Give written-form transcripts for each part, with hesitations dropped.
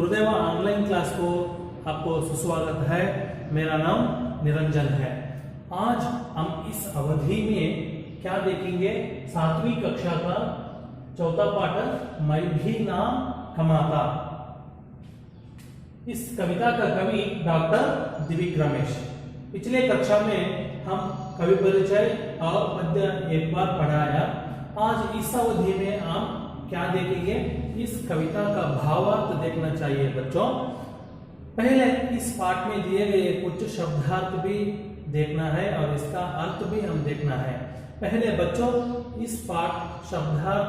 गुरुदेव online class को आपको सुस्वागत है। मेरा नाम निरंजन है। आज हम इस अवधि में क्या देखेंगे? 7वीं कक्षा का चौथा पाठ मैं भी नाम कमाता। इस कविता का कवि डॉक्टर दिव्य रमेश। पिछले कक्षा में हम कवि परिचय और पद्य एक बार पढ़ाया। आज इस अवधि में हम क्या देखेंगे? इस कविता का भावार्थ देखना चाहिए बच्चों। पहले इस पाठ में दिए गए कुछ शब्दार्थ भी देखना है और इसका अर्थ भी हम देखना है। पहले बच्चों इस पाठ शब्दार्थ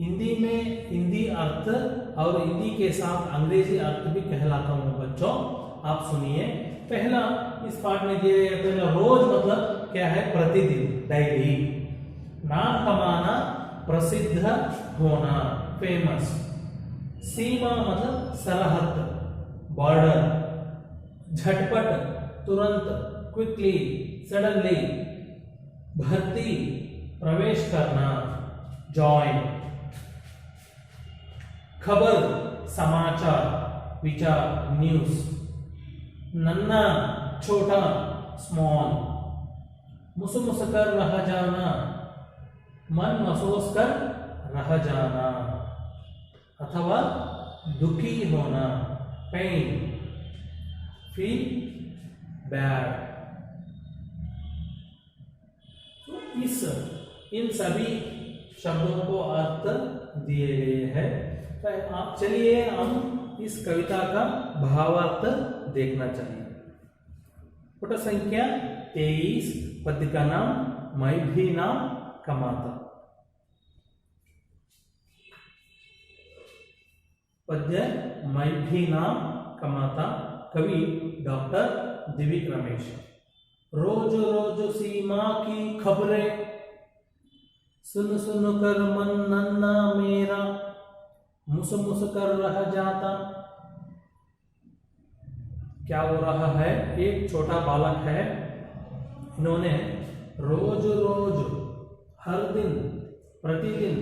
हिंदी में हिंदी अर्थ और हिंदी के साथ अंग्रेजी अर्थ भी कहलाता हूं बच्चों। आप सुनिए। पहला इस पाठ में दिए गए पहला रोज मतलब क्या है? प्रतिदिन, डेली। नाम कमाना, प्रसिद्ध होना, फेमस। सीमा मतलब सरहद, बॉर्डर। झटपट, तुरंत, क्विकली, सडनली। भर्ती, प्रवेश करना, ज्वाइन। खबर, समाचार, विचार, न्यूज। नन्ना, छोटा, स्मॉल। मुसमुसकर रह जाना, मन महसूस कर रह जाना अथवा दुखी होना, पेन। Feel bad. इन सभी शब्दों को अर्थ दिए गए हैं। तो आप चलिए हम इस कविता का भावार्थ देखना चाहिए। पुट संख्या 23, पद्य का नाम मैं भी नाम कमाता। पद्य मैं भी नाम कमाता। कवि डॉक्टर दिव्य रमेश। रोज रोज सीमा की खबरें सुन सुन कर मन नन्ना मेरा मुस मुस कर रह जाता। क्या हो रहा है? एक छोटा बालक है। इन्होंने रोज रोज, हर दिन, प्रतिदिन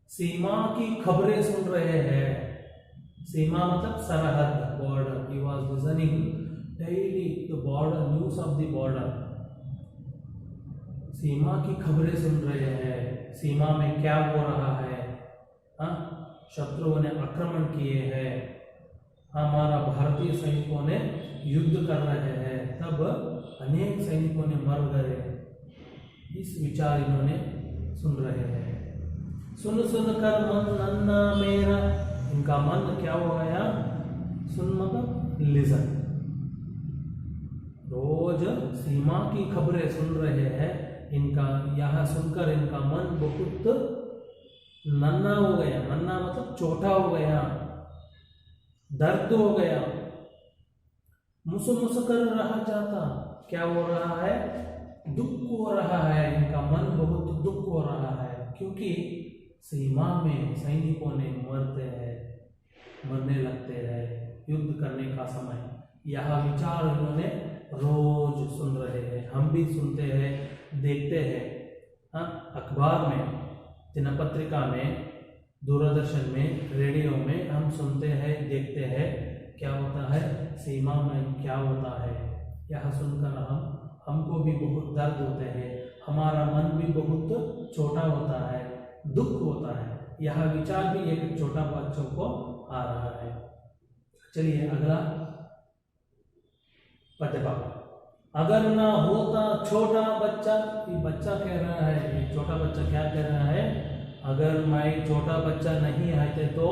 सीमा की खबरें सुन रहे हैं। सीमा मतलब सरहद, border. He was listening daily the border news of the border. सीमा की खबरें सुन रहे हैं। सीमा में क्या हो रहा है? शत्रुओं ने आक्रमण किए हैं, हमारा भारतीय सैनिकों ने युद्ध कर रहे हैं, तब अनेक सैनिकों ने मर गए। इस विचार इन्होंने सुन रहे हैं। सुन सुन कर मन नन्ना मेरा, इनका मन क्या हो गया? सुन मतलब लिसन। रोज सीमा की खबरें सुन रहे हैं। इनका यह सुनकर इनका मन बहुत नन्ना हो गया। नन्ना मतलब छोटा हो गया, दर्द हो गया। मुस मुस कर रह जाता। क्या हो रहा है? दुख हो रहा है। इनका मन बहुत दुख हो रहा है, क्योंकि सीमा में सैनिकों ने मरने लगते हैं, युद्ध करने का समय। यह विचार इन्होंने रोज सुन रहे हैं। हम भी सुनते हैं, देखते हैं। अखबार में, दिनपत्रिका में, दूरदर्शन में, रेडियो में हम सुनते हैं, देखते हैं क्या होता है, सीमा में क्या होता है। यह सुनकर हमको भी बहुत दर्द होते हैं, हमारा मन भी बहुत छोटा होता है, दुख होता है। यह विचार भी एक छोटा बच्चों को आ रहा है। चलिए अगला पद्य पाठ। अगर ना होता छोटा बच्चा, ये बच्चा कह रहा है, ये छोटा बच्चा क्या कह रहा है? अगर मैं छोटा बच्चा नहीं आते तो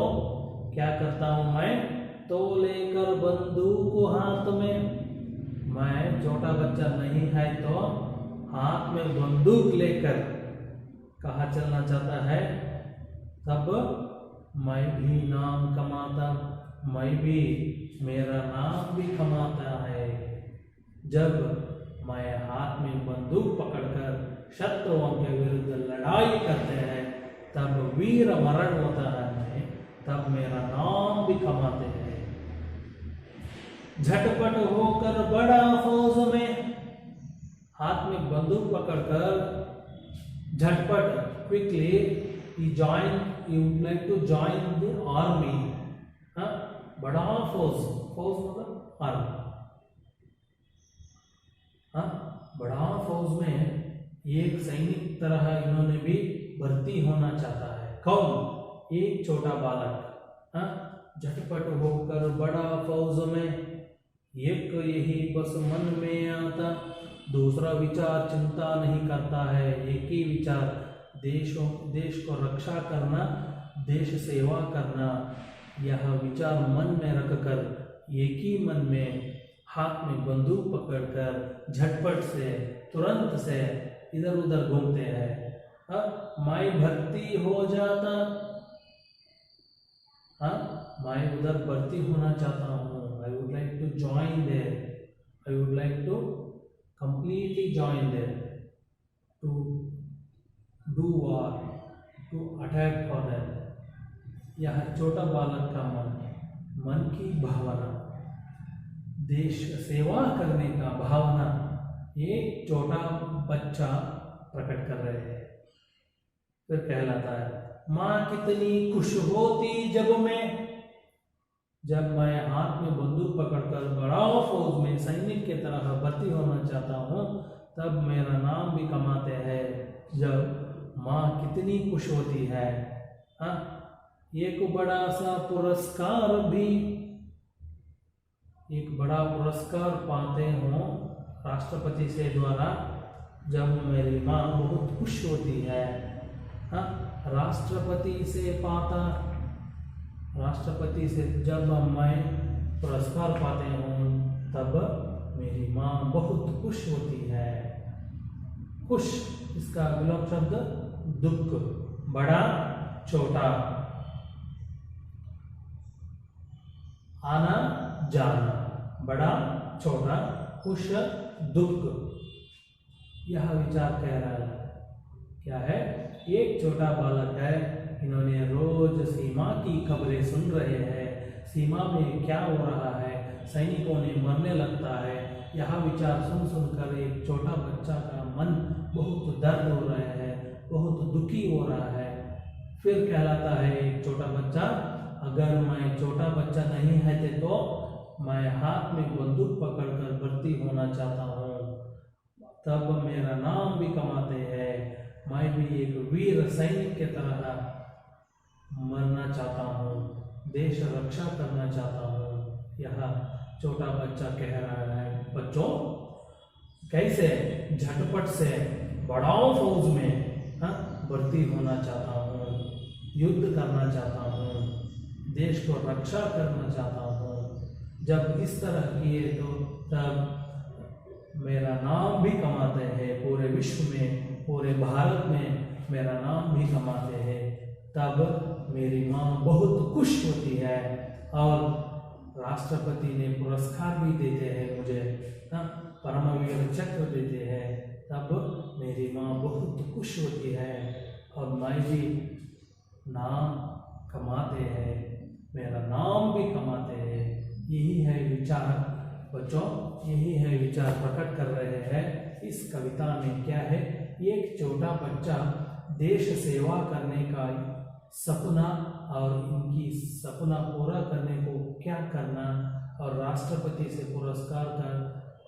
क्या करता हूं मैं? तो लेकर बंदूक हाथ में। मैं छोटा बच्चा नहीं है तो हाथ में बंदूक लेकर कहाँ चलना चाहता है? तब मैं भी नाम कमाता, मैं भी, मेरा नाम भी कमाता है। जब मैं हाथ में बंदूक पकड़कर शत्रुओं के विरुद्ध लड़ाई करते हैं, तब वीर मरण होता है मैं, तब मेरा नाम भी कमाते हैं। झटपट होकर बड़ा फौज में, हाथ में बंदूक पकड़कर झटपट, quickly, he would like to join the army. हाँ, बड़ा फौज, फौज मतलब आर्मी। हाँ, बड़ा फौज में एक सैनिक तरह इन्होंने भी भर्ती होना चाहता है। कौन? एक छोटा बालक। हाँ, झटपट होकर बड़ा फौज में, एक यही बस मन में आता, दूसरा विचार चिंता नहीं करता है, एक ही विचार देश को रक्षा करना, देश सेवा करना। यह विचार मन में रखकर एक ही मन में हाथ में बंदूक पकड़कर झटपट से तुरंत से इधर उधर घूमते हैं। हाँ, मैं भर्ती हो जाता, हाँ, मैं उधर भर्ती होना चाहता हूँ। I would like to join there, I would like to completely join there to do war, to attack for them। यह छोटा बालक का मन की भावना, देश सेवा करने का भावना एक छोटा बच्चा प्रकट कर रहे हैं। फिर कहलाता है, माँ कितनी खुश होती जब मैं हाथ में बंदूक पकड़कर बड़ा फौज में सैनिक की तरह भर्ती होना चाहता हूँ, तब मेरा नाम भी कमाते हैं। जब माँ कितनी खुश होती है। हाँ, एक बड़ा सा पुरस्कार भी, एक बड़ा पुरस्कार पाते हो राष्ट्रपति से द्वारा, जब मेरी माँ बहुत खुश होती है। हाँ, राष्ट्रपति से पाता, राष्ट्रपति से जब मैं पुरस्कार पाते हूँ तब मेरी माँ बहुत खुश होती है। खुश, इसका विलोम शब्द दुख, बड़ा छोटा, आना जाना, बड़ा छोटा, खुश दुख, यह विचार कह रहा है। क्या है? एक छोटा बालक है, इन्होंने रोज सीमा की खबरें सुन रहे हैं, सीमा में क्या हो रहा है, सैनिकों ने मरने लगता है। यह विचार सुन सुनकर एक छोटा बच्चा का मन बहुत दर्द हो रहा है, बहुत दुखी हो रहा है। फिर कहलाता है एक छोटा बच्चा, अगर मैं छोटा बच्चा नहीं है तो मैं हाथ में बंदूक पकड़कर भर्ती होना चाहता हूँ, तब मेरा नाम भी कमाते हैं, मैं भी एक वीर सैनिक की तरह मरना चाहता हूँ, देश रक्षा करना चाहता हूँ। यह छोटा बच्चा कह रहा है। बच्चों, कैसे झटपट से बड़ा फौज में भर्ती होना चाहता हूँ, युद्ध करना चाहता हूँ, देश को रक्षा करना चाहता हूँ। जब इस तरह किए तो तब मेरा नाम भी कमाते हैं, पूरे विश्व में, पूरे भारत में मेरा नाम भी कमाते हैं। तब मेरी माँ बहुत खुश होती है और राष्ट्रपति ने पुरस्कार भी देते हैं मुझे, परमवीर चक्र देते हैं। तब मेरी माँ बहुत खुश होती है और मैं भी नाम कमाते हैं, मेरा नाम भी कमाते हैं। यही है विचार बच्चों, यही है विचार प्रकट कर रहे हैं। इस कविता में क्या है? एक छोटा बच्चा देश सेवा करने का सपना और इनकी सपना पूरा करने को क्या करना और राष्ट्रपति से पुरस्कार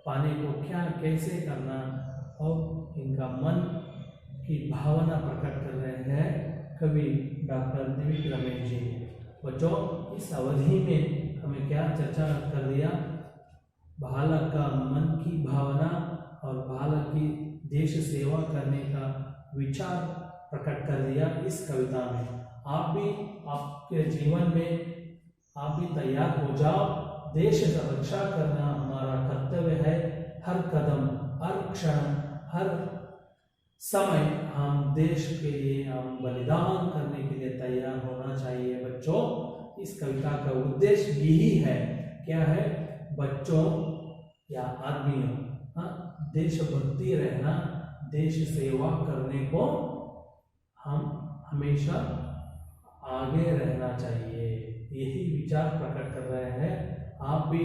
पाने को क्या कैसे करना और इनका मन की भावना प्रकट कर रहे हैं कवि डॉक्टर दिव्य रमेश जी। बच्चों, इस अवधि में हमें क्या चर्चा कर दिया? बालक का मन की भावना और बालक की देश सेवा करने का विचार प्रकट कर दिया इस कविता में। आप भी आपके जीवन में आप भी तैयार हो जाओ। देश का रक्षा करना हमारा कर्तव्य है। हर कदम, हर क्षण, हर समय हम देश के लिए हम बलिदान करने के लिए तैयार होना चाहिए। बच्चों, इस कविता का उद्देश्य यही है। क्या है? बच्चों या आदमियों, देशभक्ति रहना, देश सेवा करने को हम हमेशा आगे रहना चाहिए। यही विचार प्रकट कर रहे हैं। आप भी,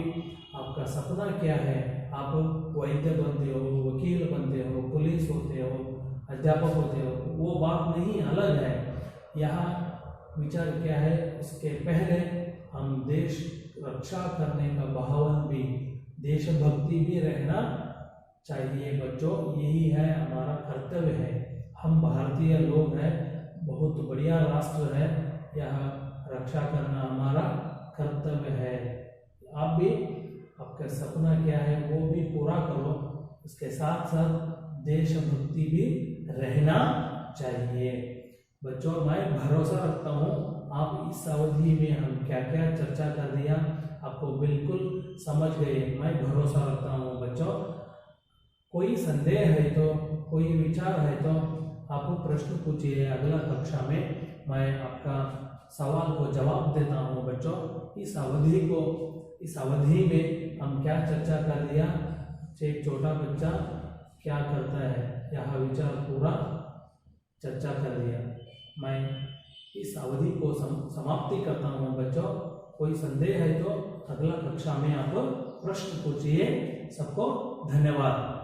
आपका सपना क्या है? आप वैद्य बनते हो, वकील बनते हो, पुलिस होते हो, अध्यापक होते हो, वो बात नहीं, अलग है। यहाँ विचार क्या है? उसके पहले हम देश रक्षा करने का भावन भी, देशभक्ति भी रहना चाहिए बच्चों। यही है हमारा कर्तव्य है। हम भारतीय लोग हैं, बहुत बढ़िया राष्ट्र है, यह रक्षा करना हमारा कर्तव्य है। आप भी, आपका सपना क्या है वो भी पूरा करो, इसके साथ साथ देशभक्ति भी रहना चाहिए। बच्चों मैं भरोसा रखता हूँ आप इस अवधि में हम क्या क्या चर्चा कर दिया आपको बिल्कुल समझ गए, मैं भरोसा रखता हूँ बच्चों। कोई संदेह है तो, कोई विचार है तो आप प्रश्न पूछिए, अगला कक्षा में मैं आपका सवाल को जवाब देता हूँ बच्चों। इस अवधि में हम क्या चर्चा कर दिया, एक छोटा बच्चा क्या करता है, यह विचार पूरा चर्चा कर दिया। मैं इस अवधि को समाप्ति करता हूँ बच्चों। कोई संदेह है तो अगला कक्षा में आप प्रश्न पूछिए। सबको धन्यवाद।